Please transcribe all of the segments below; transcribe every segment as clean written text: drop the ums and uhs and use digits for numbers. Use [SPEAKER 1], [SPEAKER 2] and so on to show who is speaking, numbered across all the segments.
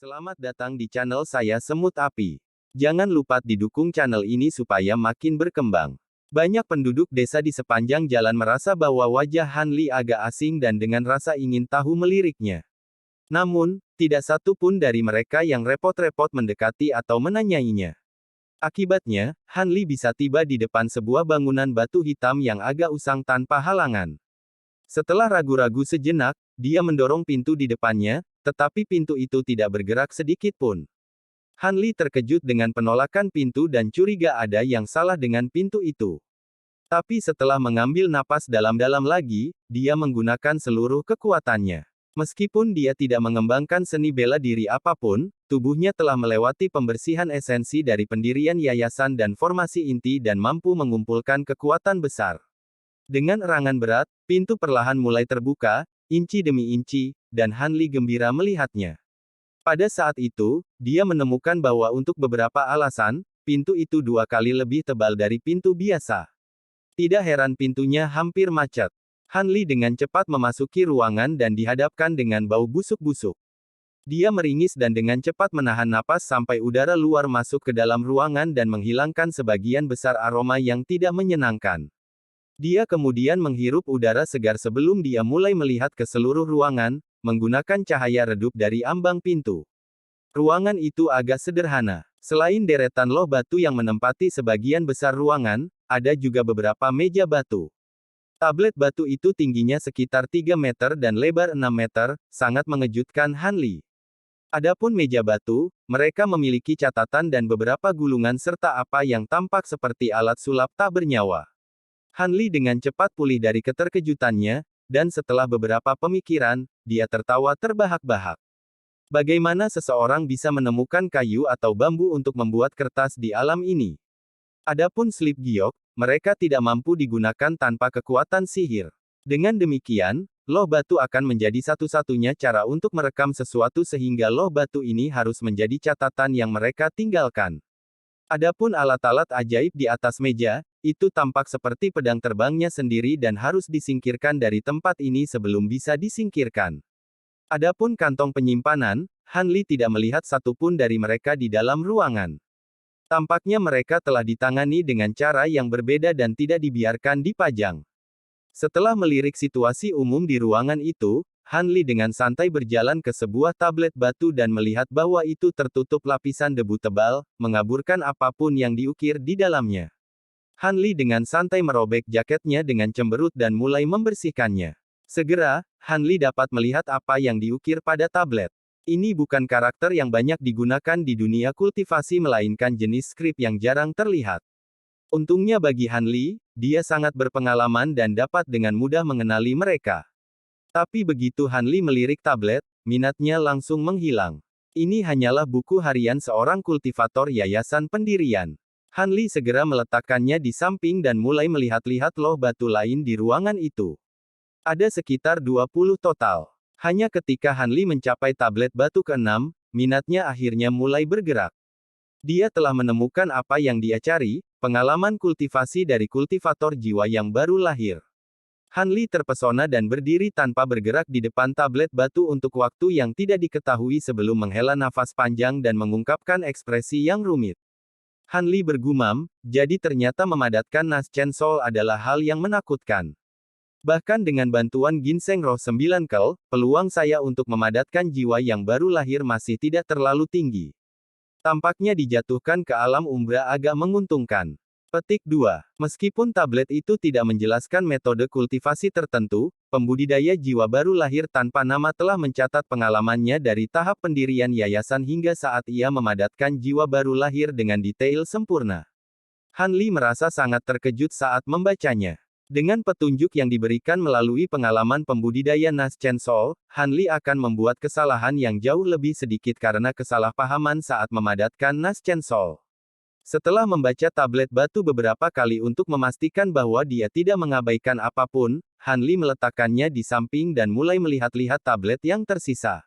[SPEAKER 1] Selamat datang di channel saya Semut Api. Jangan lupa didukung channel ini supaya makin berkembang. Banyak penduduk desa di sepanjang jalan merasa bahwa wajah Han Li agak asing dan dengan rasa ingin tahu meliriknya. Namun, tidak satu pun dari mereka yang repot-repot mendekati atau menanyainya. Akibatnya, Han Li bisa tiba di depan sebuah bangunan batu hitam yang agak usang tanpa halangan. Setelah ragu-ragu sejenak, dia mendorong pintu di depannya, tetapi pintu itu tidak bergerak sedikit pun. Han Li terkejut dengan penolakan pintu dan curiga ada yang salah dengan pintu itu. Tapi setelah mengambil napas dalam-dalam lagi, dia menggunakan seluruh kekuatannya. Meskipun dia tidak mengembangkan seni bela diri apapun, tubuhnya telah melewati pembersihan esensi dari pendirian yayasan dan formasi inti dan mampu mengumpulkan kekuatan besar. Dengan erangan berat, pintu perlahan mulai terbuka, inci demi inci, dan Han Li gembira melihatnya. Pada saat itu, dia menemukan bahwa untuk beberapa alasan, pintu itu 2 kali lebih tebal dari pintu biasa. Tidak heran pintunya hampir macet. Han Li dengan cepat memasuki ruangan dan dihadapkan dengan bau busuk-busuk. Dia meringis dan dengan cepat menahan napas sampai udara luar masuk ke dalam ruangan dan menghilangkan sebagian besar aroma yang tidak menyenangkan. Dia kemudian menghirup udara segar sebelum dia mulai melihat ke seluruh ruangan, menggunakan cahaya redup dari ambang pintu. Ruangan itu agak sederhana. Selain deretan loh batu yang menempati sebagian besar ruangan, ada juga beberapa meja batu. Tablet batu itu tingginya sekitar 3 meter dan lebar 6 meter, sangat mengejutkan Han Li. Adapun meja batu, mereka memiliki catatan dan beberapa gulungan serta apa yang tampak seperti alat sulap tak bernyawa. Han Li dengan cepat pulih dari keterkejutannya, dan setelah beberapa pemikiran, dia tertawa terbahak-bahak. Bagaimana seseorang bisa menemukan kayu atau bambu untuk membuat kertas di alam ini? Adapun slip giok, mereka tidak mampu digunakan tanpa kekuatan sihir. Dengan demikian, loh batu akan menjadi satu-satunya cara untuk merekam sesuatu sehingga loh batu ini harus menjadi catatan yang mereka tinggalkan. Adapun alat-alat ajaib di atas meja, itu tampak seperti pedang terbangnya sendiri dan harus disingkirkan dari tempat ini sebelum bisa disingkirkan. Adapun kantong penyimpanan, Han Li tidak melihat satupun dari mereka di dalam ruangan. Tampaknya mereka telah ditangani dengan cara yang berbeda dan tidak dibiarkan dipajang. Setelah melirik situasi umum di ruangan itu, Han Li dengan santai berjalan ke sebuah tablet batu dan melihat bahwa itu tertutup lapisan debu tebal, mengaburkan apapun yang diukir di dalamnya. Han Li dengan santai merobek jaketnya dengan cemberut dan mulai membersihkannya. Segera, Han Li dapat melihat apa yang diukir pada tablet. Ini bukan karakter yang banyak digunakan di dunia kultivasi melainkan jenis skrip yang jarang terlihat. Untungnya bagi Han Li, dia sangat berpengalaman dan dapat dengan mudah mengenali mereka. Tapi begitu Han Li melirik tablet, minatnya langsung menghilang. Ini hanyalah buku harian seorang kultivator yayasan pendirian. Han Li segera meletakkannya di samping dan mulai melihat-lihat loh batu lain di ruangan itu. Ada sekitar 20 total. Hanya ketika Han Li mencapai tablet batu ke-6, minatnya akhirnya mulai bergerak. Dia telah menemukan apa yang dia cari, pengalaman kultivasi dari kultivator jiwa yang baru lahir. Han Li terpesona dan berdiri tanpa bergerak di depan tablet batu untuk waktu yang tidak diketahui sebelum menghela nafas panjang dan mengungkapkan ekspresi yang rumit. Han Li bergumam, jadi ternyata memadatkan Nas Chen Soul adalah hal yang menakutkan. Bahkan dengan bantuan ginseng roh 9 kel, peluang saya untuk memadatkan jiwa yang baru lahir masih tidak terlalu tinggi. Tampaknya dijatuhkan ke alam umbra agak menguntungkan. Petik 2. Meskipun tablet itu tidak menjelaskan metode kultivasi tertentu, pembudidaya jiwa baru lahir tanpa nama telah mencatat pengalamannya dari tahap pendirian yayasan hingga saat ia memadatkan jiwa baru lahir dengan detail sempurna. Han Li merasa sangat terkejut saat membacanya. Dengan petunjuk yang diberikan melalui pengalaman pembudidaya Nas Chen Soul, Han Li akan membuat kesalahan yang jauh lebih sedikit karena kesalahpahaman saat memadatkan Nas Chen Soul. Setelah membaca tablet batu beberapa kali untuk memastikan bahwa dia tidak mengabaikan apapun, Han Li meletakkannya di samping dan mulai melihat-lihat tablet yang tersisa.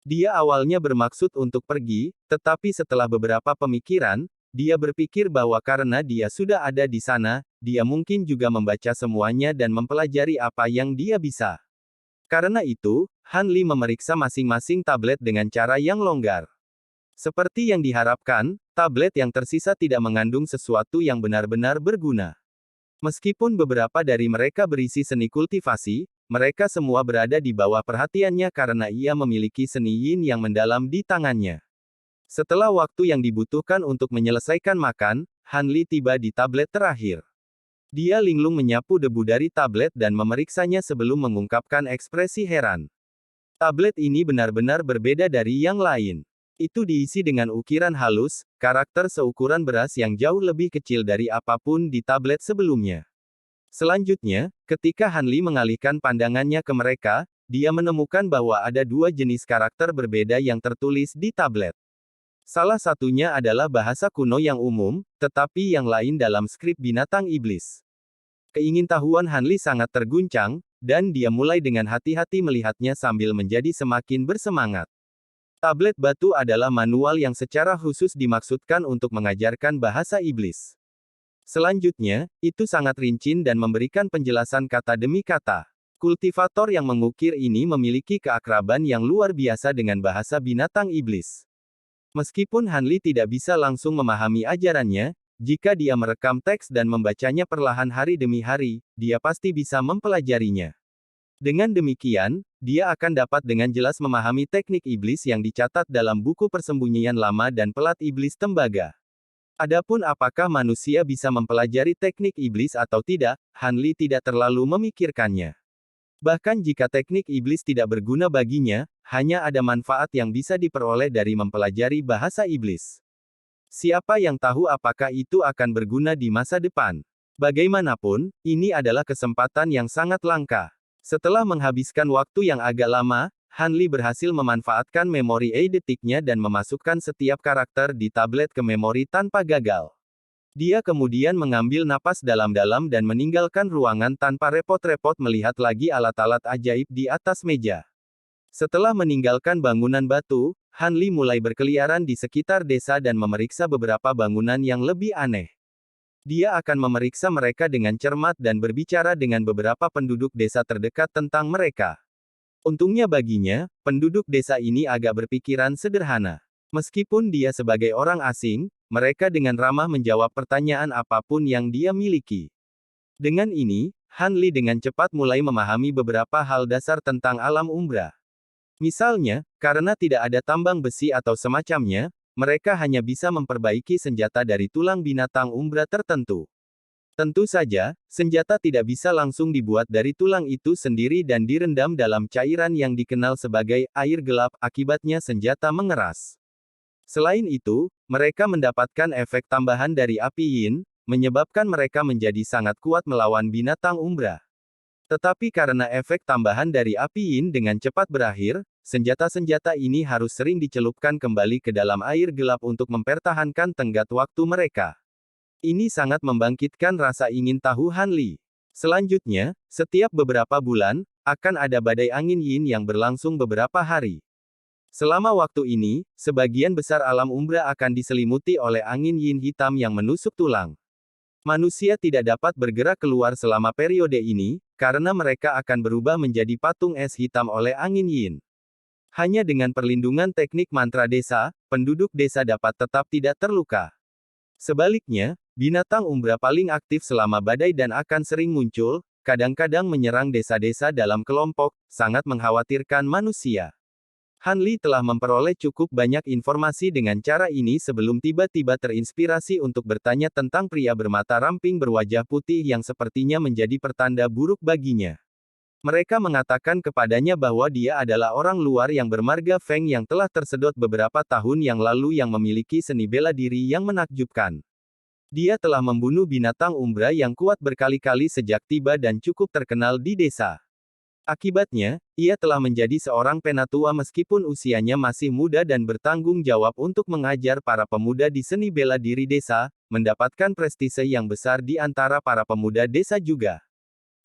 [SPEAKER 1] Dia awalnya bermaksud untuk pergi, tetapi setelah beberapa pemikiran, dia berpikir bahwa karena dia sudah ada di sana, dia mungkin juga membaca semuanya dan mempelajari apa yang dia bisa. Karena itu, Han Li memeriksa masing-masing tablet dengan cara yang longgar. Seperti yang diharapkan, tablet yang tersisa tidak mengandung sesuatu yang benar-benar berguna. Meskipun beberapa dari mereka berisi seni kultivasi, mereka semua berada di bawah perhatiannya karena ia memiliki seni yin yang mendalam di tangannya. Setelah waktu yang dibutuhkan untuk menyelesaikan makan, Han Li tiba di tablet terakhir. Dia linglung menyapu debu dari tablet dan memeriksanya sebelum mengungkapkan ekspresi heran. Tablet ini benar-benar berbeda dari yang lain. Itu diisi dengan ukiran halus, karakter seukuran beras yang jauh lebih kecil dari apapun di tablet sebelumnya. Selanjutnya, ketika Han Li mengalihkan pandangannya ke mereka, dia menemukan bahwa ada dua jenis karakter berbeda yang tertulis di tablet. Salah satunya adalah bahasa kuno yang umum, tetapi yang lain dalam skrip binatang iblis. Keingintahuan Han Li sangat terguncang, dan dia mulai dengan hati-hati melihatnya sambil menjadi semakin bersemangat. Tablet batu adalah manual yang secara khusus dimaksudkan untuk mengajarkan bahasa iblis. Selanjutnya, itu sangat rinci dan memberikan penjelasan kata demi kata. Kultivator yang mengukir ini memiliki keakraban yang luar biasa dengan bahasa binatang iblis. Meskipun Han Li tidak bisa langsung memahami ajarannya, jika dia merekam teks dan membacanya perlahan hari demi hari, dia pasti bisa mempelajarinya. Dengan demikian, dia akan dapat dengan jelas memahami teknik iblis yang dicatat dalam buku persembunyian lama dan pelat iblis tembaga. Adapun apakah manusia bisa mempelajari teknik iblis atau tidak, Han Li tidak terlalu memikirkannya. Bahkan jika teknik iblis tidak berguna baginya, hanya ada manfaat yang bisa diperoleh dari mempelajari bahasa iblis. Siapa yang tahu apakah itu akan berguna di masa depan? Bagaimanapun, ini adalah kesempatan yang sangat langka. Setelah menghabiskan waktu yang agak lama, Han Li berhasil memanfaatkan memori eidetiknya dan memasukkan setiap karakter di tablet ke memori tanpa gagal. Dia kemudian mengambil napas dalam-dalam dan meninggalkan ruangan tanpa repot-repot melihat lagi alat-alat ajaib di atas meja. Setelah meninggalkan bangunan batu, Han Li mulai berkeliaran di sekitar desa dan memeriksa beberapa bangunan yang lebih aneh. Dia akan memeriksa mereka dengan cermat dan berbicara dengan beberapa penduduk desa terdekat tentang mereka. Untungnya baginya, penduduk desa ini agak berpikiran sederhana. Meskipun dia sebagai orang asing, mereka dengan ramah menjawab pertanyaan apapun yang dia miliki. Dengan ini, Han Li dengan cepat mulai memahami beberapa hal dasar tentang alam umbra. Misalnya, karena tidak ada tambang besi atau semacamnya, mereka hanya bisa memperbaiki senjata dari tulang binatang umbra tertentu. Tentu saja, senjata tidak bisa langsung dibuat dari tulang itu sendiri dan direndam dalam cairan yang dikenal sebagai air gelap, akibatnya senjata mengeras. Selain itu, mereka mendapatkan efek tambahan dari api yin, menyebabkan mereka menjadi sangat kuat melawan binatang umbra. Tetapi karena efek tambahan dari api yin dengan cepat berakhir, senjata-senjata ini harus sering dicelupkan kembali ke dalam air gelap untuk mempertahankan tenggat waktu mereka. Ini sangat membangkitkan rasa ingin tahu Han Li. Selanjutnya, setiap beberapa bulan, akan ada badai angin yin yang berlangsung beberapa hari. Selama waktu ini, sebagian besar alam umbra akan diselimuti oleh angin yin hitam yang menusuk tulang. Manusia tidak dapat bergerak keluar selama periode ini, karena mereka akan berubah menjadi patung es hitam oleh angin yin. Hanya dengan perlindungan teknik mantra desa, penduduk desa dapat tetap tidak terluka. Sebaliknya, binatang umbra paling aktif selama badai dan akan sering muncul, kadang-kadang menyerang desa-desa dalam kelompok, sangat mengkhawatirkan manusia. Han Li telah memperoleh cukup banyak informasi dengan cara ini sebelum tiba-tiba terinspirasi untuk bertanya tentang pria bermata ramping berwajah putih yang sepertinya menjadi pertanda buruk baginya. Mereka mengatakan kepadanya bahwa dia adalah orang luar yang bermarga Feng yang telah tersedot beberapa tahun yang lalu yang memiliki seni bela diri yang menakjubkan. Dia telah membunuh binatang umbra yang kuat berkali-kali sejak tiba dan cukup terkenal di desa. Akibatnya, ia telah menjadi seorang penatua meskipun usianya masih muda dan bertanggung jawab untuk mengajar para pemuda di seni bela diri desa, mendapatkan prestise yang besar di antara para pemuda desa juga.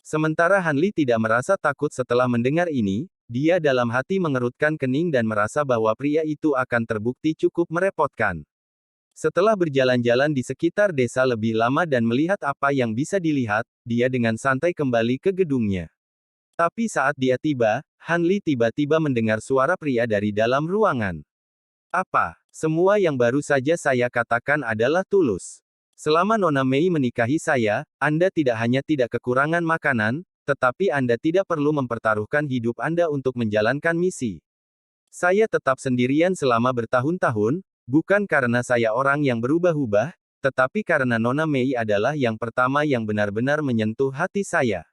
[SPEAKER 1] Sementara Han Li tidak merasa takut setelah mendengar ini, dia dalam hati mengerutkan kening dan merasa bahwa pria itu akan terbukti cukup merepotkan. Setelah berjalan-jalan di sekitar desa lebih lama dan melihat apa yang bisa dilihat, dia dengan santai kembali ke gedungnya. Tapi saat dia tiba, Han Li tiba-tiba mendengar suara pria dari dalam ruangan. Apa? Semua yang baru saja saya katakan adalah tulus. Selama Nona Mei menikahi saya, Anda tidak hanya tidak kekurangan makanan, tetapi Anda tidak perlu mempertaruhkan hidup Anda untuk menjalankan misi. Saya tetap sendirian selama bertahun-tahun, bukan karena saya orang yang berubah-ubah, tetapi karena Nona Mei adalah yang pertama yang benar-benar menyentuh hati saya.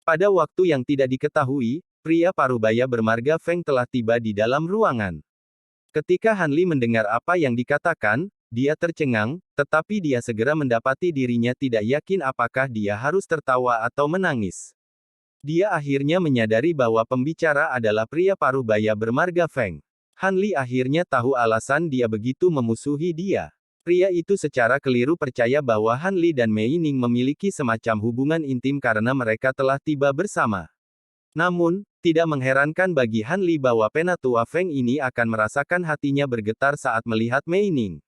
[SPEAKER 1] Pada waktu yang tidak diketahui, pria parubaya bermarga Feng telah tiba di dalam ruangan. Ketika Han Li mendengar apa yang dikatakan, dia tercengang, tetapi dia segera mendapati dirinya tidak yakin apakah dia harus tertawa atau menangis. Dia akhirnya menyadari bahwa pembicara adalah pria parubaya bermarga Feng. Han Li akhirnya tahu alasan dia begitu memusuhi dia. Pria itu secara keliru percaya bahwa Han Li dan Mei Ning memiliki semacam hubungan intim karena mereka telah tiba bersama. Namun, tidak mengherankan bagi Han Li bahwa penatua Feng ini akan merasakan hatinya bergetar saat melihat Mei Ning.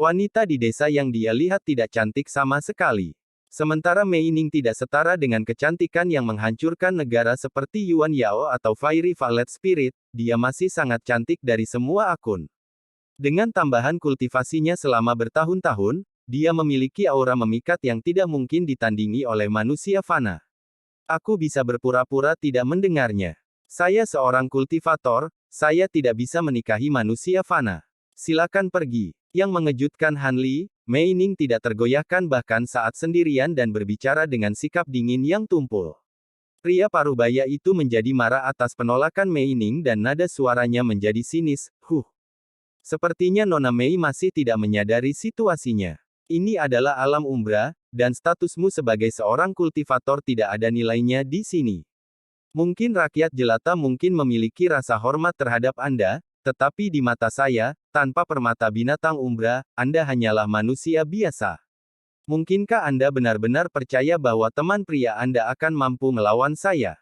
[SPEAKER 1] Wanita di desa yang dia lihat tidak cantik sama sekali. Sementara Mei Ning tidak setara dengan kecantikan yang menghancurkan negara seperti Yuan Yao atau Fiery Violet Spirit, dia masih sangat cantik dari semua akun. Dengan tambahan kultivasinya selama bertahun-tahun, dia memiliki aura memikat yang tidak mungkin ditandingi oleh manusia fana. Aku bisa berpura-pura tidak mendengarnya. Saya seorang kultivator, saya tidak bisa menikahi manusia fana. Silakan pergi. Yang mengejutkan Han Li, Mei Ning tidak tergoyahkan bahkan saat sendirian dan berbicara dengan sikap dingin yang tumpul. Pria parubaya itu menjadi marah atas penolakan Mei Ning dan nada suaranya menjadi sinis, Sepertinya Nona Mei masih tidak menyadari situasinya. Ini adalah alam umbra, dan statusmu sebagai seorang kultivator tidak ada nilainya di sini. Mungkin rakyat jelata mungkin memiliki rasa hormat terhadap Anda, tetapi di mata saya, tanpa permata binatang umbra, Anda hanyalah manusia biasa. Mungkinkah Anda benar-benar percaya bahwa teman pria Anda akan mampu melawan saya?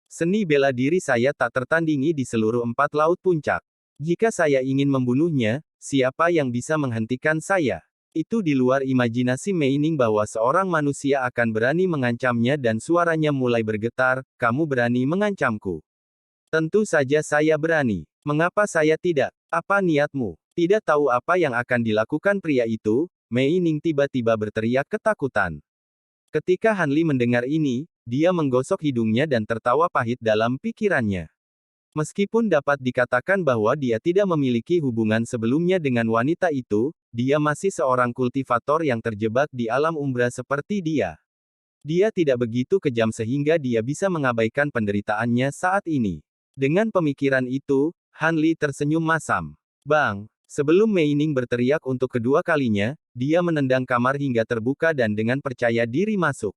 [SPEAKER 1] Seni bela diri saya tak tertandingi di seluruh 4 laut puncak. Jika saya ingin membunuhnya, siapa yang bisa menghentikan saya? Itu di luar imajinasi Mei Ning bahwa seorang manusia akan berani mengancamnya dan suaranya mulai bergetar, kamu berani mengancamku. Tentu saja saya berani. Mengapa saya tidak? Apa niatmu? Tidak tahu apa yang akan dilakukan pria itu, Mei Ning tiba-tiba berteriak ketakutan. Ketika Han Li mendengar ini, dia menggosok hidungnya dan tertawa pahit dalam pikirannya. Meskipun dapat dikatakan bahwa dia tidak memiliki hubungan sebelumnya dengan wanita itu, dia masih seorang kultivator yang terjebak di alam umbra seperti dia. Dia tidak begitu kejam sehingga dia bisa mengabaikan penderitaannya saat ini. Dengan pemikiran itu, Han Li tersenyum masam. Bang! Sebelum Mei Ning berteriak untuk kedua kalinya, dia menendang kamar hingga terbuka dan dengan percaya diri masuk.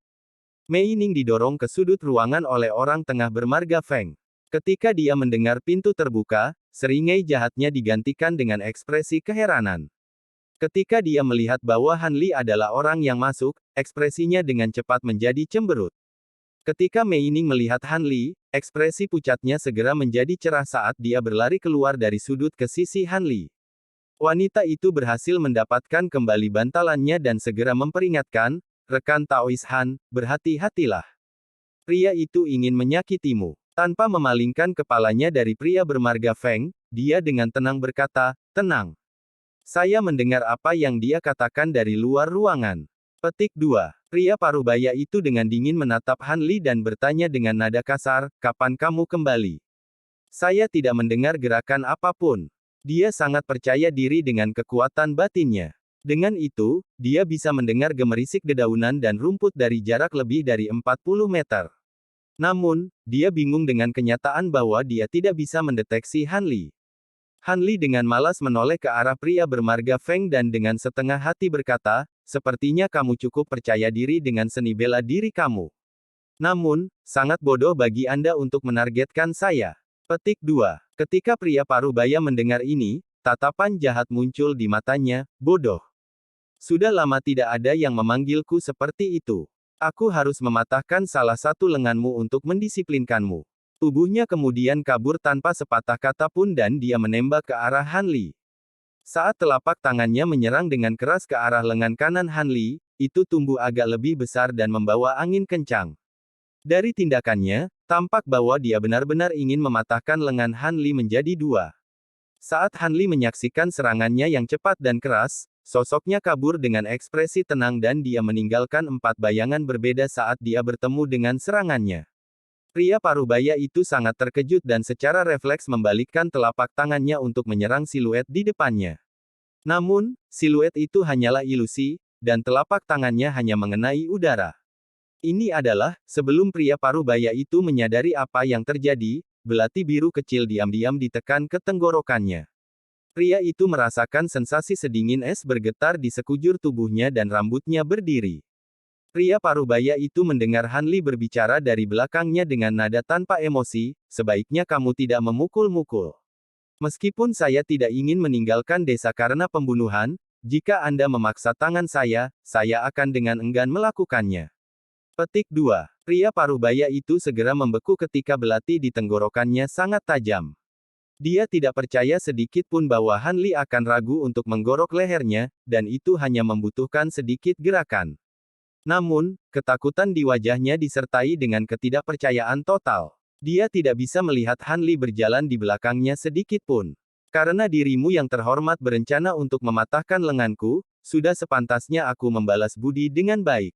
[SPEAKER 1] Mei Ning didorong ke sudut ruangan oleh orang tengah bermarga Feng. Ketika dia mendengar pintu terbuka, seringai jahatnya digantikan dengan ekspresi keheranan. Ketika dia melihat bahwa Han Li adalah orang yang masuk, ekspresinya dengan cepat menjadi cemberut. Ketika Mei Ning melihat Han Li, ekspresi pucatnya segera menjadi cerah saat dia berlari keluar dari sudut ke sisi Han Li. Wanita itu berhasil mendapatkan kembali bantalannya dan segera memperingatkan, rekan Taois Han, berhati-hatilah. Pria itu ingin menyakitimu. Tanpa memalingkan kepalanya dari pria bermarga Feng, dia dengan tenang berkata, tenang. Saya mendengar apa yang dia katakan dari luar ruangan. Petik 2. Pria parubaya itu dengan dingin menatap Han Li dan bertanya dengan nada kasar, kapan kamu kembali? Saya tidak mendengar gerakan apapun. Dia sangat percaya diri dengan kekuatan batinnya. Dengan itu, dia bisa mendengar gemerisik dedaunan dan rumput dari jarak lebih dari 40 meter. Namun, dia bingung dengan kenyataan bahwa dia tidak bisa mendeteksi Han Li. Han Li dengan malas menoleh ke arah pria bermarga Feng dan dengan setengah hati berkata, sepertinya kamu cukup percaya diri dengan seni bela diri kamu. Namun, sangat bodoh bagi Anda untuk menargetkan saya. Petik 2. Ketika pria parubaya mendengar ini, tatapan jahat muncul di matanya, bodoh. Sudah lama tidak ada yang memanggilku seperti itu. Aku harus mematahkan salah satu lenganmu untuk mendisiplinkanmu. Tubuhnya kemudian kabur tanpa sepatah kata pun dan dia menembak ke arah Han Li. Saat telapak tangannya menyerang dengan keras ke arah lengan kanan Han Li, itu tumbuh agak lebih besar dan membawa angin kencang. Dari tindakannya, Tampak bahwa dia benar-benar ingin mematahkan lengan Han Li menjadi dua. Saat Han Li menyaksikan serangannya yang cepat dan keras, sosoknya kabur dengan ekspresi tenang dan dia meninggalkan 4 bayangan berbeda saat dia bertemu dengan serangannya. Pria parubaya itu sangat terkejut dan secara refleks membalikkan telapak tangannya untuk menyerang siluet di depannya. Namun, siluet itu hanyalah ilusi, dan telapak tangannya hanya mengenai udara. Ini adalah, sebelum pria parubaya itu menyadari apa yang terjadi, belati biru kecil diam-diam ditekan ke tenggorokannya. Pria itu merasakan sensasi sedingin es bergetar di sekujur tubuhnya dan rambutnya berdiri. Pria parubaya itu mendengar Han Li berbicara dari belakangnya dengan nada tanpa emosi, sebaiknya kamu tidak memukul-mukul. Meskipun saya tidak ingin meninggalkan desa karena pembunuhan, jika Anda memaksa tangan saya akan dengan enggan melakukannya. Petik 2. Pria parubaya itu segera membeku ketika belati di tenggorokannya sangat tajam. Dia tidak percaya sedikit pun bahwa Han Li akan ragu untuk menggorok lehernya, dan itu hanya membutuhkan sedikit gerakan. Namun, ketakutan di wajahnya disertai dengan ketidakpercayaan total. Dia tidak bisa melihat Han Li berjalan di belakangnya sedikit pun. Karena dirimu yang terhormat berencana untuk mematahkan lenganku, sudah sepantasnya aku membalas budi dengan baik.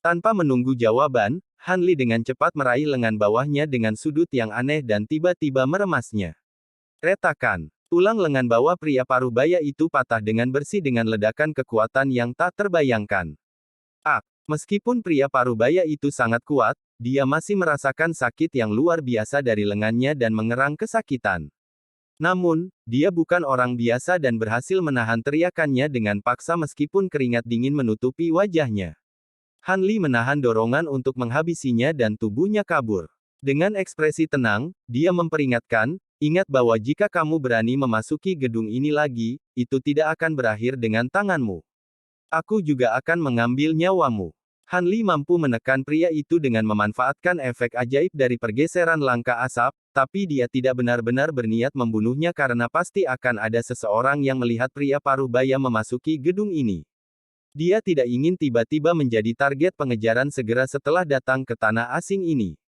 [SPEAKER 1] Tanpa menunggu jawaban, Han Li dengan cepat meraih lengan bawahnya dengan sudut yang aneh dan tiba-tiba meremasnya. Retakan. Tulang lengan bawah pria parubaya itu patah dengan bersih dengan ledakan kekuatan yang tak terbayangkan. Meskipun pria parubaya itu sangat kuat, dia masih merasakan sakit yang luar biasa dari lengannya dan mengerang kesakitan. Namun, dia bukan orang biasa dan berhasil menahan teriakannya dengan paksa meskipun keringat dingin menutupi wajahnya. Han Li menahan dorongan untuk menghabisinya dan tubuhnya kabur. Dengan ekspresi tenang, dia memperingatkan, ingat bahwa jika kamu berani memasuki gedung ini lagi, itu tidak akan berakhir dengan tanganmu. Aku juga akan mengambil nyawamu. Han Li mampu menekan pria itu dengan memanfaatkan efek ajaib dari pergeseran langkah asap, tapi dia tidak benar-benar berniat membunuhnya karena pasti akan ada seseorang yang melihat pria parubaya memasuki gedung ini. Dia tidak ingin tiba-tiba menjadi target pengejaran segera setelah datang ke tanah asing ini.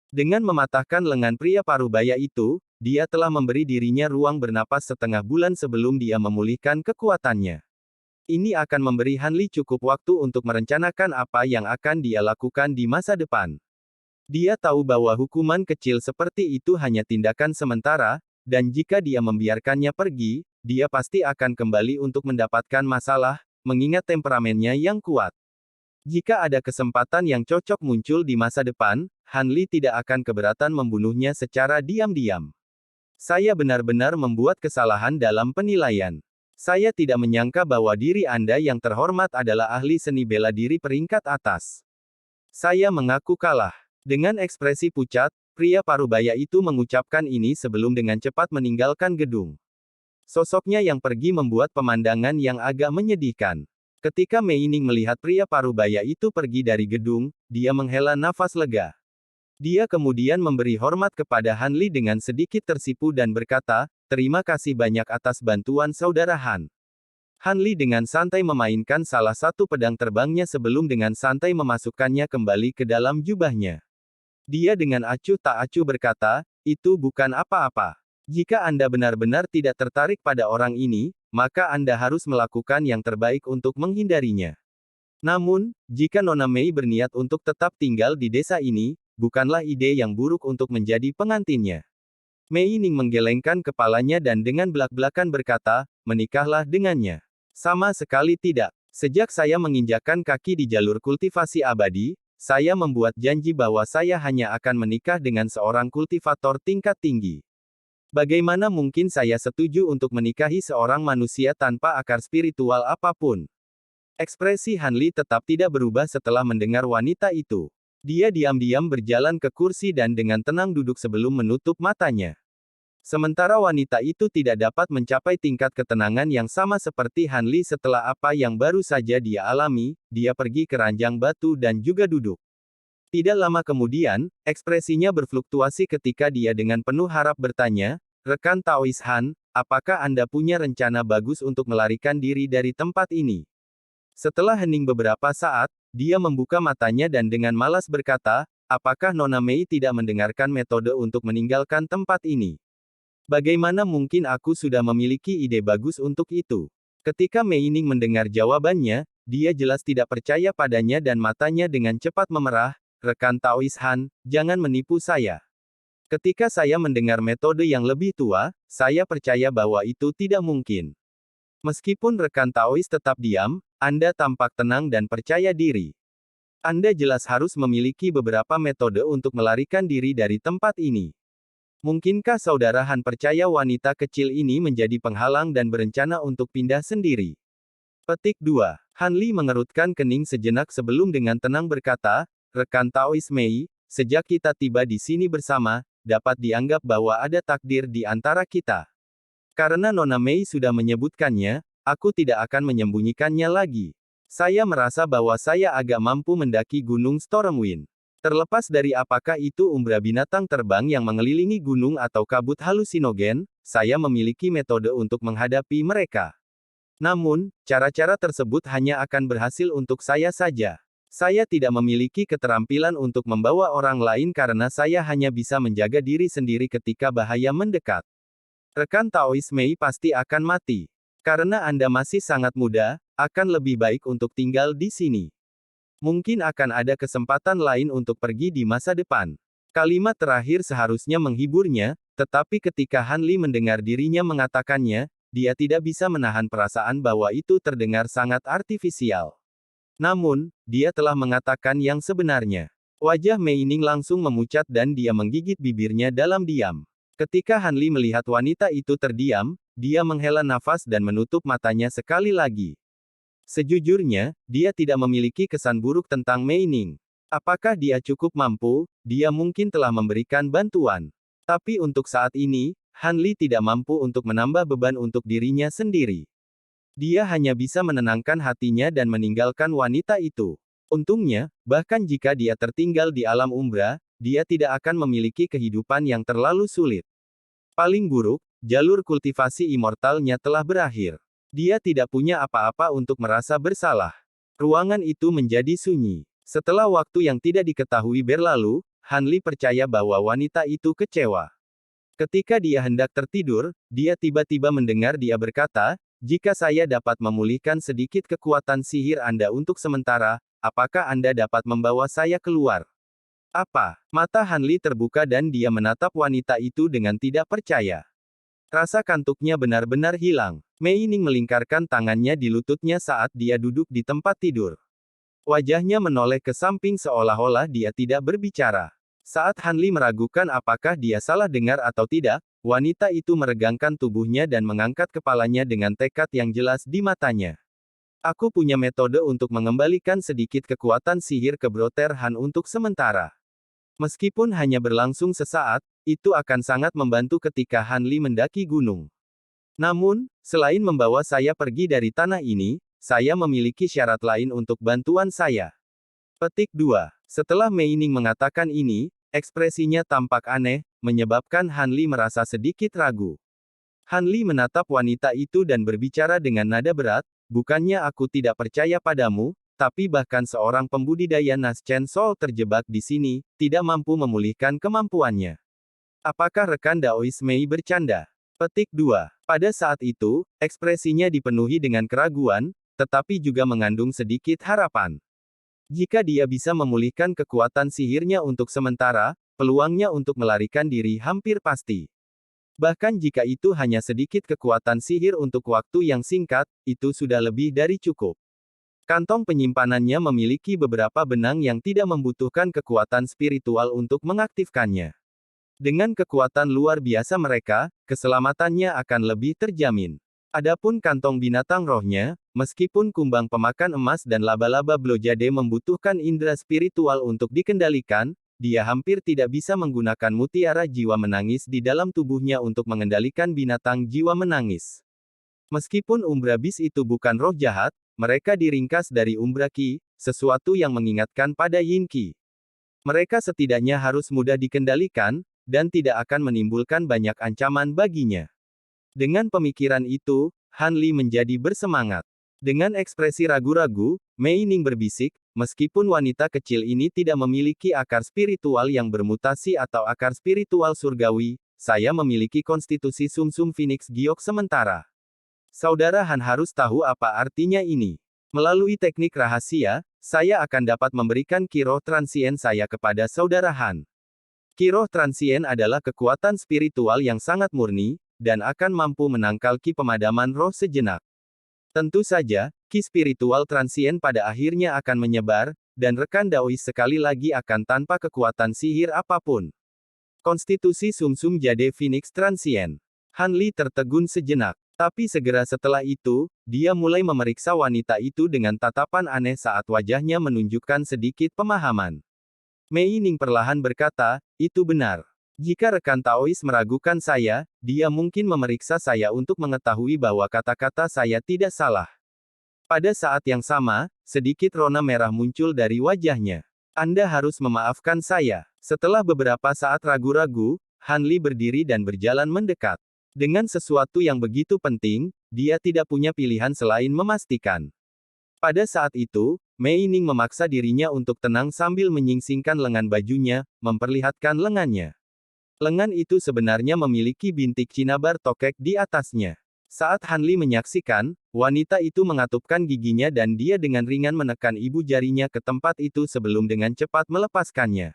[SPEAKER 1] Dengan mematahkan lengan pria parubaya itu, dia telah memberi dirinya ruang bernapas setengah bulan sebelum dia memulihkan kekuatannya. Ini akan memberi Han Li cukup waktu untuk merencanakan apa yang akan dia lakukan di masa depan. Dia tahu bahwa hukuman kecil seperti itu hanya tindakan sementara, dan jika dia membiarkannya pergi, dia pasti akan kembali untuk mendapatkan masalah, mengingat temperamennya yang kuat. Jika ada kesempatan yang cocok muncul di masa depan, Han Li tidak akan keberatan membunuhnya secara diam-diam. Saya benar-benar membuat kesalahan dalam penilaian. Saya tidak menyangka bahwa diri Anda yang terhormat adalah ahli seni bela diri peringkat atas. Saya mengaku kalah. Dengan ekspresi pucat, pria parubaya itu mengucapkan ini sebelum dengan cepat meninggalkan gedung. Sosoknya yang pergi membuat pemandangan yang agak menyedihkan. Ketika Mei Ning melihat pria parubaya itu pergi dari gedung, dia menghela nafas lega. Dia kemudian memberi hormat kepada Han Li dengan sedikit tersipu dan berkata, terima kasih banyak atas bantuan saudara Han. Han Li dengan santai memainkan salah satu pedang terbangnya sebelum dengan santai memasukkannya kembali ke dalam jubahnya. Dia dengan acuh tak acuh berkata, itu bukan apa-apa. Jika Anda benar-benar tidak tertarik pada orang ini, maka Anda harus melakukan yang terbaik untuk menghindarinya. Namun, jika Nona Mei berniat untuk tetap tinggal di desa ini, bukanlah ide yang buruk untuk menjadi pengantinnya. Mei Ning menggelengkan kepalanya dan dengan belak-belakan berkata, menikahlah dengannya. Sama sekali tidak. Sejak saya menginjakkan kaki di jalur kultivasi abadi, saya membuat janji bahwa saya hanya akan menikah dengan seorang kultivator tingkat tinggi. Bagaimana mungkin saya setuju untuk menikahi seorang manusia tanpa akar spiritual apapun? Ekspresi Han Li tetap tidak berubah setelah mendengar wanita itu. Dia diam-diam berjalan ke kursi dan dengan tenang duduk sebelum menutup matanya. Sementara wanita itu tidak dapat mencapai tingkat ketenangan yang sama seperti Han Li setelah apa yang baru saja dia alami, dia pergi ke ranjang batu dan juga duduk. Tidak lama kemudian, ekspresinya berfluktuasi ketika dia dengan penuh harap bertanya, rekan Taois Han, apakah Anda punya rencana bagus untuk melarikan diri dari tempat ini? Setelah hening beberapa saat, dia membuka matanya dan dengan malas berkata, apakah Nona Mei tidak mendengarkan metode untuk meninggalkan tempat ini? Bagaimana mungkin aku sudah memiliki ide bagus untuk itu? Ketika Mei Ning mendengar jawabannya, dia jelas tidak percaya padanya dan matanya dengan cepat memerah. Rekan Taois Han, jangan menipu saya. Ketika saya mendengar metode yang lebih tua, saya percaya bahwa itu tidak mungkin. Meskipun rekan Taois tetap diam, Anda tampak tenang dan percaya diri. Anda jelas harus memiliki beberapa metode untuk melarikan diri dari tempat ini. Mungkinkah saudara Han percaya wanita kecil ini menjadi penghalang dan berencana untuk pindah sendiri? Petik 2. Han Li mengerutkan kening sejenak sebelum dengan tenang berkata, rekan Taois Mei, sejak kita tiba di sini bersama, dapat dianggap bahwa ada takdir di antara kita. Karena Nona Mei sudah menyebutkannya, aku tidak akan menyembunyikannya lagi. Saya merasa bahwa saya agak mampu mendaki Gunung Stormwind. Terlepas dari apakah itu umbra binatang terbang yang mengelilingi gunung atau kabut halusinogen, saya memiliki metode untuk menghadapi mereka. Namun, cara-cara tersebut hanya akan berhasil untuk saya saja. Saya tidak memiliki keterampilan untuk membawa orang lain karena saya hanya bisa menjaga diri sendiri ketika bahaya mendekat. Rekan Taois Mei pasti akan mati. Karena Anda masih sangat muda, akan lebih baik untuk tinggal di sini. Mungkin akan ada kesempatan lain untuk pergi di masa depan. Kalimat terakhir seharusnya menghiburnya, tetapi ketika Han Li mendengar dirinya mengatakannya, dia tidak bisa menahan perasaan bahwa itu terdengar sangat artifisial. Namun, dia telah mengatakan yang sebenarnya. Wajah Mei Ning langsung memucat dan dia menggigit bibirnya dalam diam. Ketika Han Li melihat wanita itu terdiam, dia menghela nafas dan menutup matanya sekali lagi. Sejujurnya, dia tidak memiliki kesan buruk tentang Mei Ning. Apakah dia cukup mampu? Dia mungkin telah memberikan bantuan. Tapi untuk saat ini, Han Li tidak mampu untuk menambah beban untuk dirinya sendiri. Dia hanya bisa menenangkan hatinya dan meninggalkan wanita itu. Untungnya, bahkan jika dia tertinggal di alam umbra, dia tidak akan memiliki kehidupan yang terlalu sulit. Paling buruk, jalur kultivasi immortalnya telah berakhir. Dia tidak punya apa-apa untuk merasa bersalah. Ruangan itu menjadi sunyi. Setelah waktu yang tidak diketahui berlalu, Han Li percaya bahwa wanita itu kecewa. Ketika dia hendak tertidur, dia tiba-tiba mendengar dia berkata, jika saya dapat memulihkan sedikit kekuatan sihir Anda untuk sementara, apakah Anda dapat membawa saya keluar? Apa? Mata Han Li terbuka dan dia menatap wanita itu dengan tidak percaya. Rasa kantuknya benar-benar hilang. Mei Ning melingkarkan tangannya di lututnya saat dia duduk di tempat tidur. Wajahnya menoleh ke samping seolah-olah dia tidak berbicara. Saat Han Li meragukan apakah dia salah dengar atau tidak, wanita itu meregangkan tubuhnya dan mengangkat kepalanya dengan tekad yang jelas di matanya. Aku punya metode untuk mengembalikan sedikit kekuatan sihir ke Brother Han untuk sementara. Meskipun hanya berlangsung sesaat, itu akan sangat membantu ketika Han Li mendaki gunung. Namun, selain membawa saya pergi dari tanah ini, saya memiliki syarat lain untuk bantuan saya. Petik 2. Setelah Mei Ning mengatakan ini, ekspresinya tampak aneh, menyebabkan Han Li merasa sedikit ragu. Han Li menatap wanita itu dan berbicara dengan nada berat, bukannya aku tidak percaya padamu, tapi bahkan seorang pembudidaya Nas Chen Soul terjebak di sini, tidak mampu memulihkan kemampuannya. Apakah rekan Daois Mei bercanda? Petik 2. Pada saat itu, ekspresinya dipenuhi dengan keraguan, tetapi juga mengandung sedikit harapan. Jika dia bisa memulihkan kekuatan sihirnya untuk sementara, peluangnya untuk melarikan diri hampir pasti. Bahkan jika itu hanya sedikit kekuatan sihir untuk waktu yang singkat, itu sudah lebih dari cukup. Kantong penyimpanannya memiliki beberapa benang yang tidak membutuhkan kekuatan spiritual untuk mengaktifkannya. Dengan kekuatan luar biasa mereka, keselamatannya akan lebih terjamin. Adapun kantong binatang rohnya, meskipun kumbang pemakan emas dan laba-laba blojade membutuhkan indera spiritual untuk dikendalikan, dia hampir tidak bisa menggunakan mutiara jiwa menangis di dalam tubuhnya untuk mengendalikan binatang jiwa menangis. Meskipun Umbra Beast itu bukan roh jahat, mereka diringkas dari Umbra Qi, sesuatu yang mengingatkan pada Yin Qi. Mereka setidaknya harus mudah dikendalikan, dan tidak akan menimbulkan banyak ancaman baginya. Dengan pemikiran itu, Han Li menjadi bersemangat. Dengan ekspresi ragu-ragu, Mei Ning berbisik, meskipun wanita kecil ini tidak memiliki akar spiritual yang bermutasi atau akar spiritual surgawi, saya memiliki konstitusi sumsum Phoenix Giok sementara. Saudara Han harus tahu apa artinya ini. Melalui teknik rahasia, saya akan dapat memberikan ki roh transien saya kepada saudara Han. Ki roh transien adalah kekuatan spiritual yang sangat murni, dan akan mampu menangkal ki pemadaman roh sejenak. Tentu saja, ki spiritual transien pada akhirnya akan menyebar, dan rekan Daois sekali lagi akan tanpa kekuatan sihir apapun. Konstitusi sumsum jade Phoenix transien. Han Li tertegun sejenak. Tapi segera setelah itu, dia mulai memeriksa wanita itu dengan tatapan aneh saat wajahnya menunjukkan sedikit pemahaman. Mei Ning perlahan berkata, itu benar. Jika rekan Taois meragukan saya, dia mungkin memeriksa saya untuk mengetahui bahwa kata-kata saya tidak salah. Pada saat yang sama, sedikit rona merah muncul dari wajahnya. Anda harus memaafkan saya. Setelah beberapa saat ragu-ragu, Han Li berdiri dan berjalan mendekat. Dengan sesuatu yang begitu penting, dia tidak punya pilihan selain memastikan. Pada saat itu, Mei Ning memaksa dirinya untuk tenang sambil menyingsingkan lengan bajunya, memperlihatkan lengannya. Lengan itu sebenarnya memiliki bintik cinabar tokek di atasnya. Saat Han Li menyaksikan, wanita itu mengatupkan giginya dan dia dengan ringan menekan ibu jarinya ke tempat itu sebelum dengan cepat melepaskannya.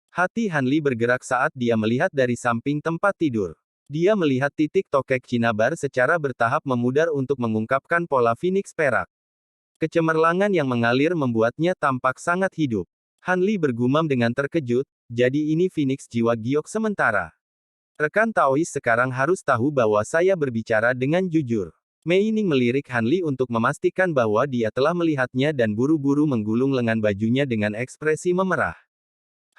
[SPEAKER 1] Hati Han Li bergerak saat dia melihat dari samping tempat tidur. Dia melihat titik tokek cinabar secara bertahap memudar untuk mengungkapkan pola Phoenix perak. Kecemerlangan yang mengalir membuatnya tampak sangat hidup. Han Li bergumam dengan terkejut, jadi ini Phoenix jiwa giok sementara. Rekan Taois sekarang harus tahu bahwa saya berbicara dengan jujur. Mei Ning melirik Han Li untuk memastikan bahwa dia telah melihatnya dan buru-buru menggulung lengan bajunya dengan ekspresi memerah.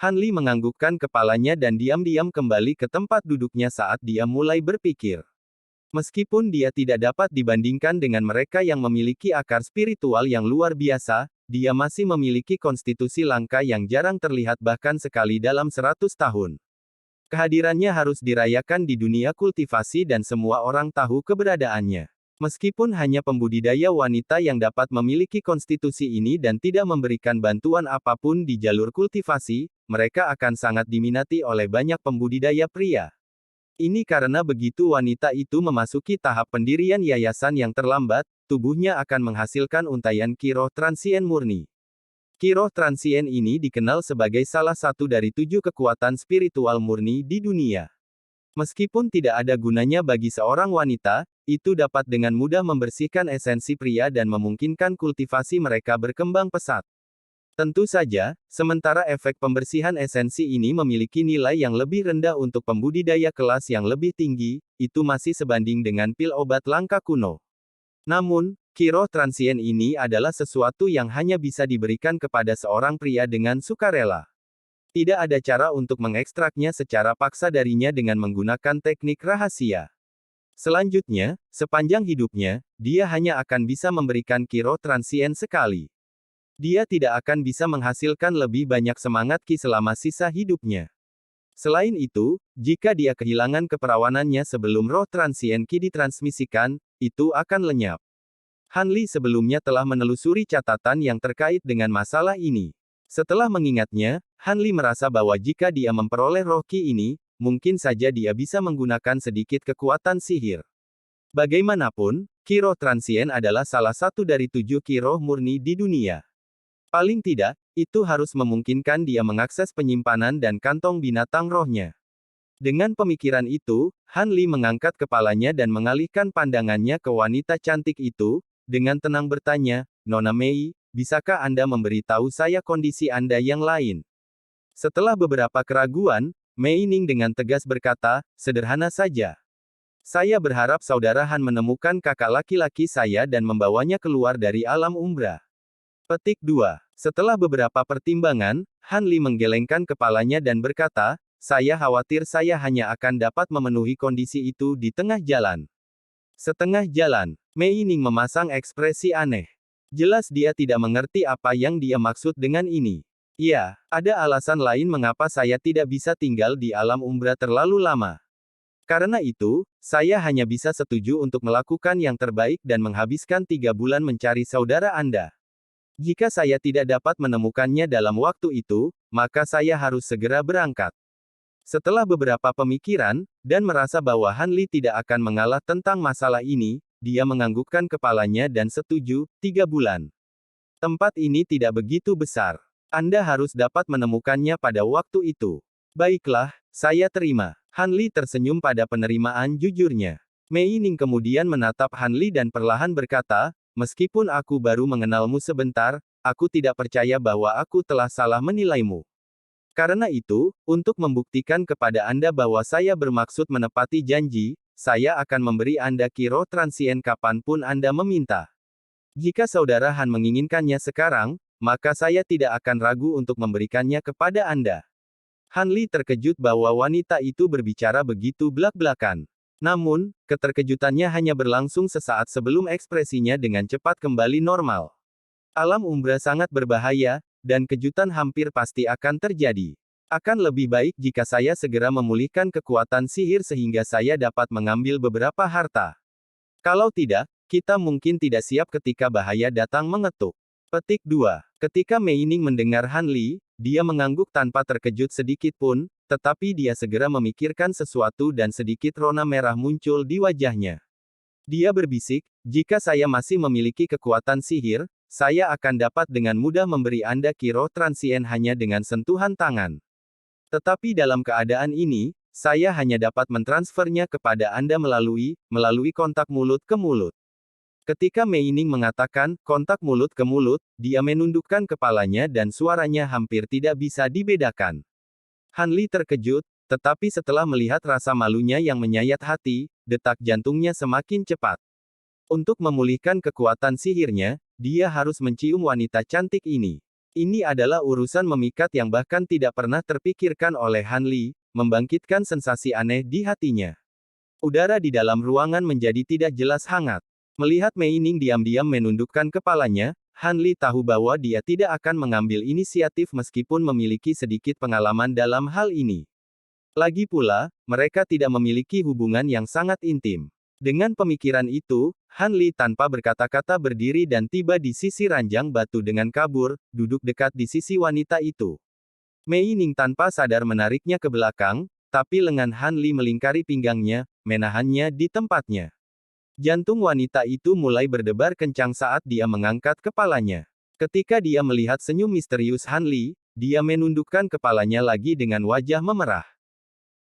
[SPEAKER 1] Han Li menganggukkan kepalanya dan diam-diam kembali ke tempat duduknya saat dia mulai berpikir. Meskipun dia tidak dapat dibandingkan dengan mereka yang memiliki akar spiritual yang luar biasa, dia masih memiliki konstitusi langka yang jarang terlihat bahkan sekali dalam 100 tahun. Kehadirannya harus dirayakan di dunia kultivasi dan semua orang tahu keberadaannya. Meskipun hanya pembudidaya wanita yang dapat memiliki konstitusi ini dan tidak memberikan bantuan apapun di jalur kultivasi, mereka akan sangat diminati oleh banyak pembudidaya pria. Ini karena begitu wanita itu memasuki tahap pendirian yayasan yang terlambat, tubuhnya akan menghasilkan untaian ki roh transien murni. Ki roh transien ini dikenal sebagai salah satu dari 7 kekuatan spiritual murni di dunia. Meskipun tidak ada gunanya bagi seorang wanita, itu dapat dengan mudah membersihkan esensi pria dan memungkinkan kultivasi mereka berkembang pesat. Tentu saja, sementara efek pembersihan esensi ini memiliki nilai yang lebih rendah untuk pembudidaya kelas yang lebih tinggi, itu masih sebanding dengan pil obat langka kuno. Namun, ki roh transien ini adalah sesuatu yang hanya bisa diberikan kepada seorang pria dengan sukarela. Tidak ada cara untuk mengekstraknya secara paksa darinya dengan menggunakan teknik rahasia. Selanjutnya, sepanjang hidupnya, dia hanya akan bisa memberikan ki roh transien sekali. Dia tidak akan bisa menghasilkan lebih banyak semangat ki selama sisa hidupnya. Selain itu, jika dia kehilangan keperawanannya sebelum roh transien ki ditransmisikan, itu akan lenyap. Han Li sebelumnya telah menelusuri catatan yang terkait dengan masalah ini. Setelah mengingatnya, Han Li merasa bahwa jika dia memperoleh roh ki ini, mungkin saja dia bisa menggunakan sedikit kekuatan sihir. Bagaimanapun, ki roh transien adalah salah satu dari 7 ki roh murni di dunia. Paling tidak, itu harus memungkinkan dia mengakses penyimpanan dan kantong binatang rohnya. Dengan pemikiran itu, Han Li mengangkat kepalanya dan mengalihkan pandangannya ke wanita cantik itu, dengan tenang bertanya, Nona Mei, bisakah Anda memberitahu saya kondisi Anda yang lain? Setelah beberapa keraguan, Mei Ning dengan tegas berkata, sederhana saja. Saya berharap saudara Han menemukan kakak laki-laki saya dan membawanya keluar dari alam umbra. Petik 2. Setelah beberapa pertimbangan, Han Li menggelengkan kepalanya dan berkata, saya khawatir saya hanya akan dapat memenuhi kondisi itu di tengah jalan. Setengah jalan, Mei Ning memasang ekspresi aneh. Jelas dia tidak mengerti apa yang dia maksud dengan ini. Ya, ada alasan lain mengapa saya tidak bisa tinggal di alam umbra terlalu lama. Karena itu, saya hanya bisa setuju untuk melakukan yang terbaik dan menghabiskan 3 bulan mencari saudara Anda. Jika saya tidak dapat menemukannya dalam waktu itu, maka saya harus segera berangkat. Setelah beberapa pemikiran, dan merasa bahwa Han Li tidak akan mengalah tentang masalah ini, dia menganggukkan kepalanya dan setuju, 3 bulan. Tempat ini tidak begitu besar. Anda harus dapat menemukannya pada waktu itu. Baiklah, saya terima. Han Li tersenyum pada penerimaan jujurnya. Mei Ning kemudian menatap Han Li dan perlahan berkata, meskipun aku baru mengenalmu sebentar, aku tidak percaya bahwa aku telah salah menilaimu. Karena itu, untuk membuktikan kepada Anda bahwa saya bermaksud menepati janji, saya akan memberi Anda kiro transien kapanpun Anda meminta. Jika saudara Han menginginkannya sekarang, maka saya tidak akan ragu untuk memberikannya kepada Anda. Han Li terkejut bahwa wanita itu berbicara begitu belak-belakan. Namun, keterkejutannya hanya berlangsung sesaat sebelum ekspresinya dengan cepat kembali normal. Alam umbra sangat berbahaya, dan kejutan hampir pasti akan terjadi. Akan lebih baik jika saya segera memulihkan kekuatan sihir sehingga saya dapat mengambil beberapa harta. Kalau tidak, kita mungkin tidak siap ketika bahaya datang mengetuk. Petik 2. Ketika Mei Ning mendengar Han Li, dia mengangguk tanpa terkejut sedikit pun, tetapi dia segera memikirkan sesuatu dan sedikit rona merah muncul di wajahnya. Dia berbisik, jika saya masih memiliki kekuatan sihir, saya akan dapat dengan mudah memberi Anda kiro transien hanya dengan sentuhan tangan. Tetapi dalam keadaan ini, saya hanya dapat mentransfernya kepada Anda melalui kontak mulut ke mulut. Ketika Mei Ning mengatakan, kontak mulut ke mulut, dia menundukkan kepalanya dan suaranya hampir tidak bisa dibedakan. Han Li terkejut, tetapi setelah melihat rasa malunya yang menyayat hati, detak jantungnya semakin cepat. Untuk memulihkan kekuatan sihirnya, dia harus mencium wanita cantik ini. Ini adalah urusan memikat yang bahkan tidak pernah terpikirkan oleh Han Li, membangkitkan sensasi aneh di hatinya. Udara di dalam ruangan menjadi tidak jelas hangat. Melihat Mei Ning diam-diam menundukkan kepalanya, Han Li tahu bahwa dia tidak akan mengambil inisiatif meskipun memiliki sedikit pengalaman dalam hal ini. Lagi pula, mereka tidak memiliki hubungan yang sangat intim. Dengan pemikiran itu, Han Li tanpa berkata-kata berdiri dan tiba di sisi ranjang batu dengan kabur, duduk dekat di sisi wanita itu. Mei Ning tanpa sadar menariknya ke belakang, tapi lengan Han Li melingkari pinggangnya, menahannya di tempatnya. Jantung wanita itu mulai berdebar kencang saat dia mengangkat kepalanya. Ketika dia melihat senyum misterius Han Li, dia menundukkan kepalanya lagi dengan wajah memerah.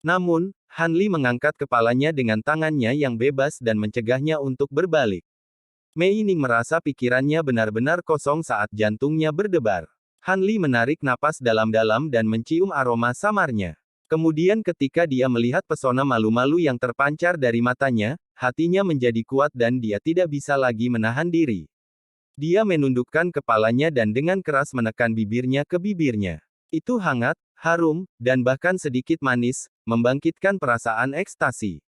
[SPEAKER 1] Namun, Han Li mengangkat kepalanya dengan tangannya yang bebas dan mencegahnya untuk berbalik. Mei Ning merasa pikirannya benar-benar kosong saat jantungnya berdebar. Han Li menarik napas dalam-dalam dan mencium aroma samarnya. Kemudian ketika dia melihat pesona malu-malu yang terpancar dari matanya, hatinya menjadi kuat dan dia tidak bisa lagi menahan diri. Dia menundukkan kepalanya dan dengan keras menekan bibirnya ke bibirnya. Itu hangat, harum, dan bahkan sedikit manis, membangkitkan perasaan ekstasi.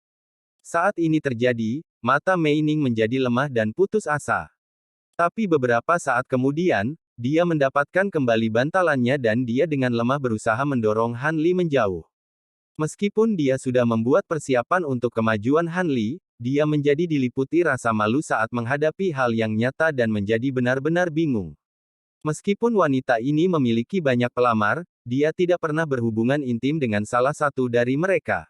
[SPEAKER 1] Saat ini terjadi, mata Mei Ning menjadi lemah dan putus asa. Tapi beberapa saat kemudian, dia mendapatkan kembali bantalannya dan dia dengan lemah berusaha mendorong Han Li menjauh. Meskipun dia sudah membuat persiapan untuk kemajuan Han Li, dia menjadi diliputi rasa malu saat menghadapi hal yang nyata dan menjadi benar-benar bingung. Meskipun wanita ini memiliki banyak pelamar, dia tidak pernah berhubungan intim dengan salah satu dari mereka.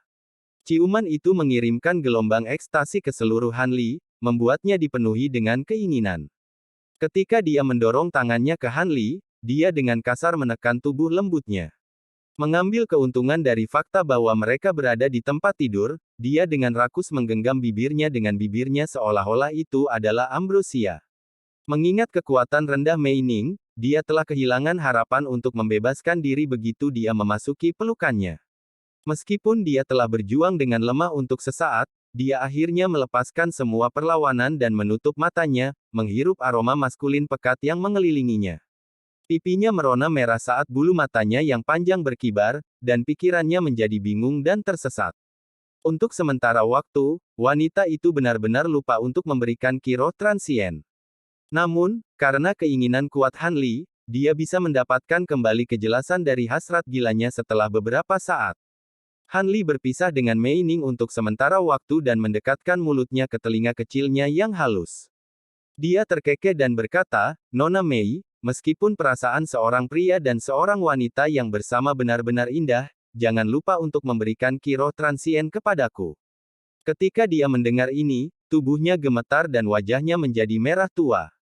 [SPEAKER 1] Ciuman itu mengirimkan gelombang ekstasi ke seluruh Han Li, membuatnya dipenuhi dengan keinginan. Ketika dia mendorong tangannya ke Han Li, dia dengan kasar menekan tubuh lembutnya. Mengambil keuntungan dari fakta bahwa mereka berada di tempat tidur, dia dengan rakus menggenggam bibirnya dengan bibirnya seolah-olah itu adalah ambrosia. Mengingat kekuatan rendah Mei Ning, dia telah kehilangan harapan untuk membebaskan diri begitu dia memasuki pelukannya. Meskipun dia telah berjuang dengan lemah untuk sesaat, dia akhirnya melepaskan semua perlawanan dan menutup matanya, menghirup aroma maskulin pekat yang mengelilinginya. Pipinya merona merah saat bulu matanya yang panjang berkibar, dan pikirannya menjadi bingung dan tersesat. Untuk sementara waktu, wanita itu benar-benar lupa untuk memberikan kiro transien. Namun, karena keinginan kuat Han Li, dia bisa mendapatkan kembali kejelasan dari hasrat gilanya setelah beberapa saat. Han Li berpisah dengan Mei Ning untuk sementara waktu dan mendekatkan mulutnya ke telinga kecilnya yang halus. Dia terkekeh dan berkata, "Nona Mei, meskipun perasaan seorang pria dan seorang wanita yang bersama benar-benar indah, jangan lupa untuk memberikan ki roh transien kepadaku. Ketika dia mendengar ini, tubuhnya gemetar dan wajahnya menjadi merah tua.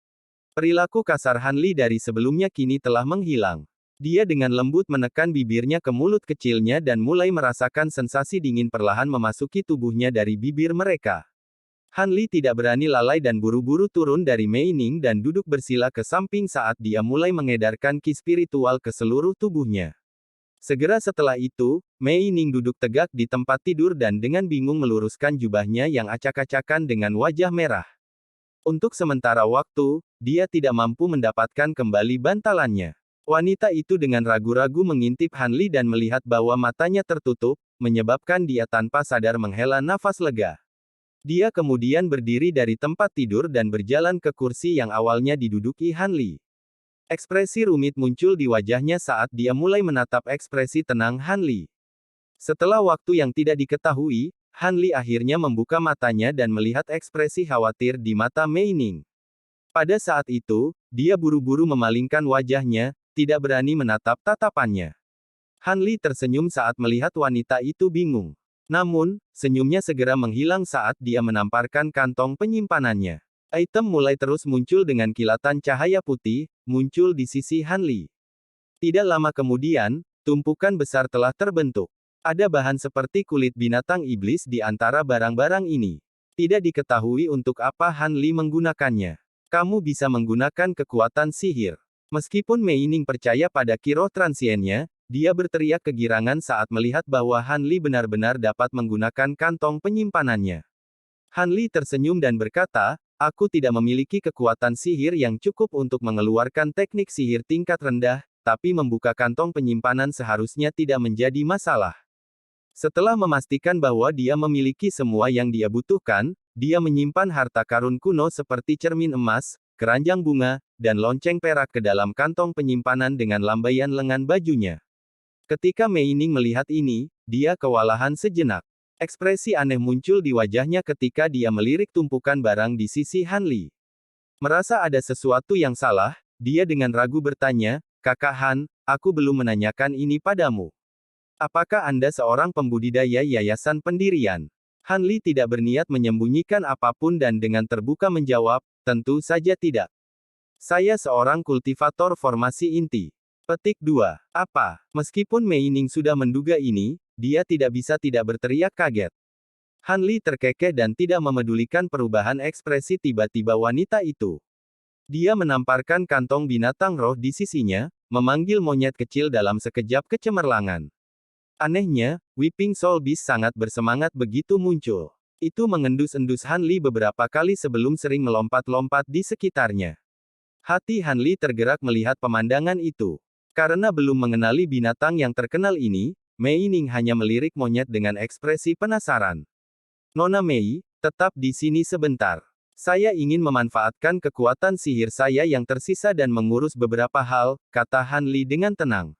[SPEAKER 1] Perilaku kasar Han Li dari sebelumnya kini telah menghilang. Dia dengan lembut menekan bibirnya ke mulut kecilnya dan mulai merasakan sensasi dingin perlahan memasuki tubuhnya dari bibir mereka. Han Li tidak berani lalai dan buru-buru turun dari Mei Ning dan duduk bersila ke samping saat dia mulai mengedarkan ki spiritual ke seluruh tubuhnya. Segera setelah itu, Mei Ning duduk tegak di tempat tidur dan dengan bingung meluruskan jubahnya yang acak-acakan dengan wajah merah. Untuk sementara waktu, dia tidak mampu mendapatkan kembali bantalannya. Wanita itu dengan ragu-ragu mengintip Han Li dan melihat bahwa matanya tertutup, menyebabkan dia tanpa sadar menghela nafas lega. Dia kemudian berdiri dari tempat tidur dan berjalan ke kursi yang awalnya diduduki Han Li. Ekspresi rumit muncul di wajahnya saat dia mulai menatap ekspresi tenang Han Li. Setelah waktu yang tidak diketahui, Han Li akhirnya membuka matanya dan melihat ekspresi khawatir di mata Mei Ning. Pada saat itu, dia buru-buru memalingkan wajahnya, tidak berani menatap tatapannya. Han Li tersenyum saat melihat wanita itu bingung. Namun, senyumnya segera menghilang saat dia menamparkan kantong penyimpanannya. Item mulai terus muncul dengan kilatan cahaya putih, muncul di sisi Han Li. Tidak lama kemudian, tumpukan besar telah terbentuk. Ada bahan seperti kulit binatang iblis di antara barang-barang ini. Tidak diketahui untuk apa Han Li menggunakannya. Kamu bisa menggunakan kekuatan sihir. Meskipun Mei Ning percaya pada ki roh transiennya, dia berteriak kegirangan saat melihat bahwa Han Li benar-benar dapat menggunakan kantong penyimpanannya. Han Li tersenyum dan berkata, aku tidak memiliki kekuatan sihir yang cukup untuk mengeluarkan teknik sihir tingkat rendah, tapi membuka kantong penyimpanan seharusnya tidak menjadi masalah. Setelah memastikan bahwa dia memiliki semua yang dia butuhkan, dia menyimpan harta karun kuno seperti cermin emas, keranjang bunga, dan lonceng perak ke dalam kantong penyimpanan dengan lambaian lengan bajunya. Ketika Mei Ning melihat ini, dia kewalahan sejenak. Ekspresi aneh muncul di wajahnya ketika dia melirik tumpukan barang di sisi Han Li. Merasa ada sesuatu yang salah, dia dengan ragu bertanya, Kakak Han, aku belum menanyakan ini padamu. Apakah Anda seorang pembudidaya yayasan pendirian? Han Li tidak berniat menyembunyikan apapun dan dengan terbuka menjawab, tentu saja tidak. Saya seorang kultivator formasi inti. Petik 2. Apa? Meskipun Mei Ning sudah menduga ini, dia tidak bisa tidak berteriak kaget. Han Li terkekeh dan tidak memedulikan perubahan ekspresi tiba-tiba wanita itu. Dia menamparkan kantong binatang roh di sisinya, memanggil monyet kecil dalam sekejap kecemerlangan. Anehnya, Weeping Soul Beast sangat bersemangat begitu muncul. Itu mengendus-endus Han Li beberapa kali sebelum sering melompat-lompat di sekitarnya. Hati Han Li tergerak melihat pemandangan itu. Karena belum mengenali binatang yang terkenal ini, Mei Ning hanya melirik monyet dengan ekspresi penasaran. Nona Mei, tetap di sini sebentar. Saya ingin memanfaatkan kekuatan sihir saya yang tersisa dan mengurus beberapa hal, kata Han Li dengan tenang.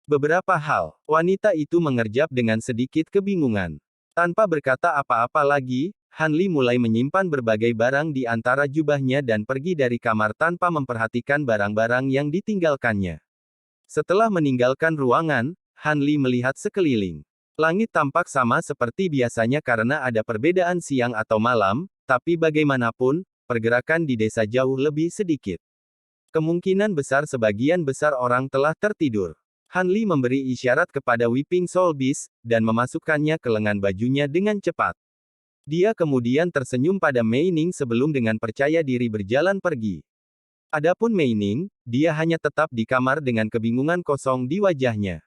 [SPEAKER 1] Beberapa hal, wanita itu mengerjap dengan sedikit kebingungan. Tanpa berkata apa-apa lagi, Han Li mulai menyimpan berbagai barang di antara jubahnya dan pergi dari kamar tanpa memperhatikan barang-barang yang ditinggalkannya. Setelah meninggalkan ruangan, Han Li melihat sekeliling. Langit tampak sama seperti biasanya karena ada perbedaan siang atau malam, tapi bagaimanapun, pergerakan di desa jauh lebih sedikit. Kemungkinan besar sebagian besar orang telah tertidur. Han Li memberi isyarat kepada Weeping Soul Beast, dan memasukkannya ke lengan bajunya dengan cepat. Dia kemudian tersenyum pada Mei Ning sebelum dengan percaya diri berjalan pergi. Adapun Mei Ning, dia hanya tetap di kamar dengan kebingungan kosong di wajahnya.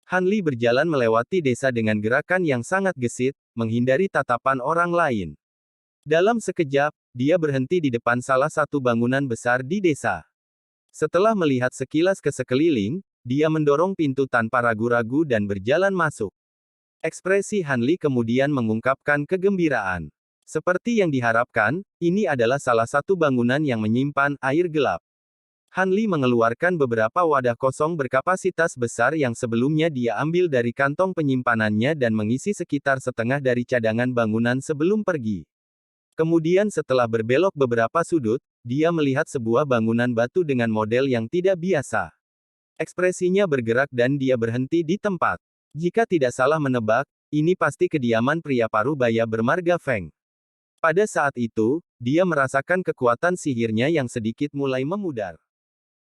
[SPEAKER 1] Han Li berjalan melewati desa dengan gerakan yang sangat gesit, menghindari tatapan orang lain. Dalam sekejap, dia berhenti di depan salah satu bangunan besar di desa. Setelah melihat sekilas ke sekeliling, dia mendorong pintu tanpa ragu-ragu dan berjalan masuk. Ekspresi Han Li kemudian mengungkapkan kegembiraan. Seperti yang diharapkan, ini adalah salah satu bangunan yang menyimpan air gelap. Han Li mengeluarkan beberapa wadah kosong berkapasitas besar yang sebelumnya dia ambil dari kantong penyimpanannya dan mengisi sekitar setengah dari cadangan bangunan sebelum pergi. Kemudian setelah berbelok beberapa sudut, dia melihat sebuah bangunan batu dengan model yang tidak biasa. Ekspresinya bergerak dan dia berhenti di tempat. Jika tidak salah menebak, ini pasti kediaman pria parubaya bermarga Feng. Pada saat itu, dia merasakan kekuatan sihirnya yang sedikit mulai memudar.